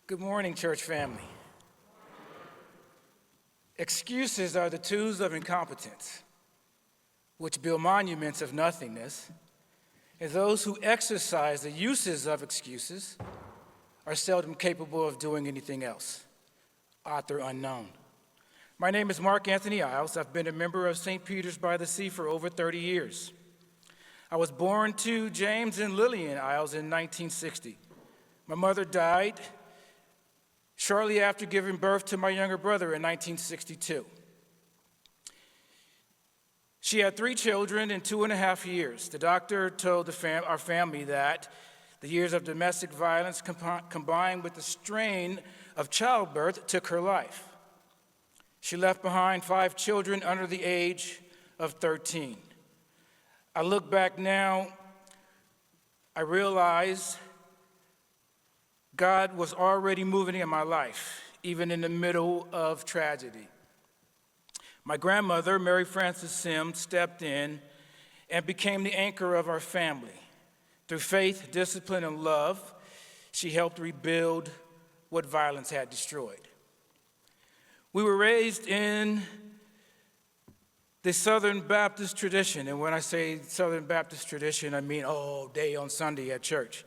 Good morning, church family. Excuses are the tools of incompetence, which build monuments of nothingness, and those who exercise the uses of excuses are seldom capable of doing anything else. Author unknown. My name is Mark Anthony Iles. I've been a member of St. Peter's by the Sea for over 30 years. I was born to James and Lillian Iles in 1960. My mother died shortly after giving birth to my younger brother in 1962. She had 3 children in 2.5 years. The doctor told our family that the years of domestic violence combined with the strain of childbirth took her life. She left behind 5 children under the age of 13. I look back now, I realize God was already moving in my life, even in the middle of tragedy. My grandmother, Mary Frances Sims, stepped in and became the anchor of our family. Through faith, discipline, and love, she helped rebuild what violence had destroyed. We were raised in the Southern Baptist tradition, and when I say Southern Baptist tradition, I mean all day on Sunday at church.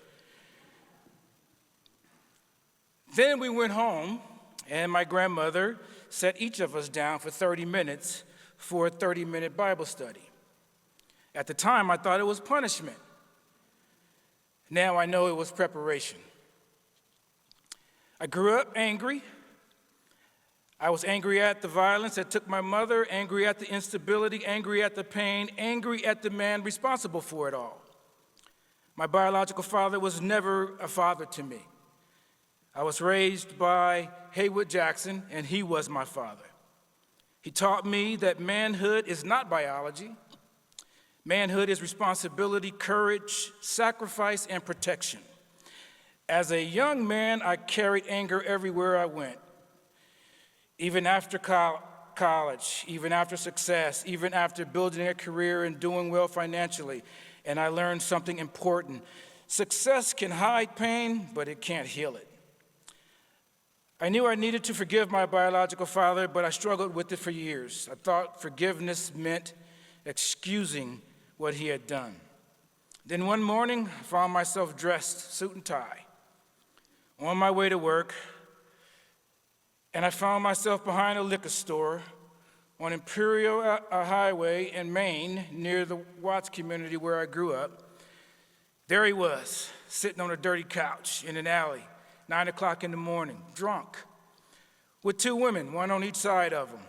Then we went home, and my grandmother set each of us down for 30 minutes for a 30-minute Bible study. At the time, I thought it was punishment. Now I know it was preparation. I grew up angry. I was angry at the violence that took my mother, angry at the instability, angry at the pain, angry at the man responsible for it all. My biological father was never a father to me. I was raised by Haywood Jackson, and he was my father. He taught me that manhood is not biology. Manhood is responsibility, courage, sacrifice, and protection. As a young man, I carried anger everywhere I went. Even after college, even after success, even after building a career and doing well financially, and I learned something important. Success can hide pain, but it can't heal it. I knew I needed to forgive my biological father, but I struggled with it for years. I thought forgiveness meant excusing what he had done. Then one morning, I found myself dressed, suit and tie, on my way to work, and I found myself behind a liquor store on Imperial Highway in Maine, near the Watts community where I grew up. There he was, sitting on a dirty couch in an alley, 9 o'clock in the morning, drunk, with 2 women, one on each side of him.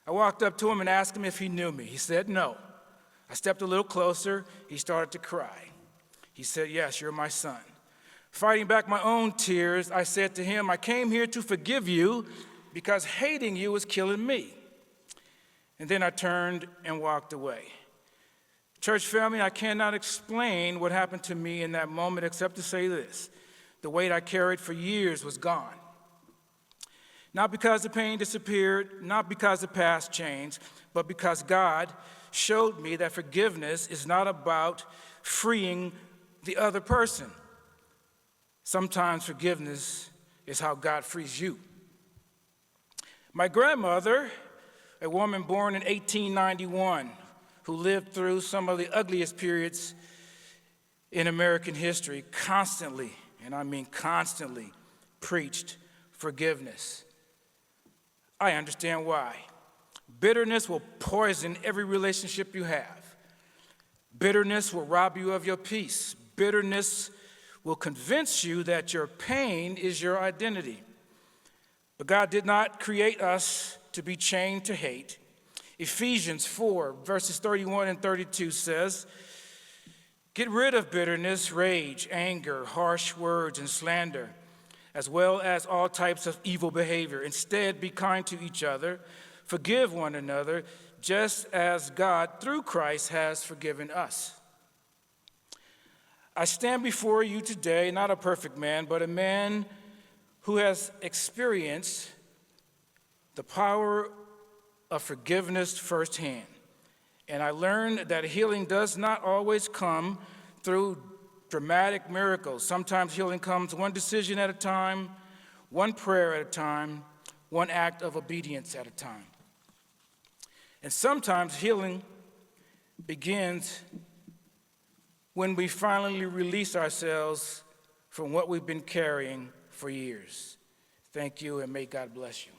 I walked up to him and asked him if he knew me. He said no. I stepped a little closer. He started to cry. He said, "Yes, you're my son." Fighting back my own tears, I said to him, "I came here to forgive you because hating you is killing me." And then I turned and walked away. Church family, I cannot explain what happened to me in that moment except to say this: the weight I carried for years was gone. Not because the pain disappeared, not because the past changed, but because God showed me that forgiveness is not about freeing the other person. Sometimes forgiveness is how God frees you. My grandmother, a woman born in 1891, who lived through some of the ugliest periods in American history, constantly, and I mean constantly, preached forgiveness. I understand why. Bitterness will poison every relationship you have. Bitterness will rob you of your peace. Bitterness will convince you that your pain is your identity. But God did not create us to be chained to hate. Ephesians 4, verses 31 and 32 says, "Get rid of bitterness, rage, anger, harsh words, and slander, as well as all types of evil behavior. Instead, be kind to each other, forgive one another, just as God, through Christ, has forgiven us." I stand before you today, not a perfect man, but a man who has experienced the power of forgiveness firsthand. And I learned that healing does not always come through dramatic miracles. Sometimes healing comes one decision at a time, one prayer at a time, one act of obedience at a time. And sometimes healing begins when we finally release ourselves from what we've been carrying for years. Thank you, and may God bless you.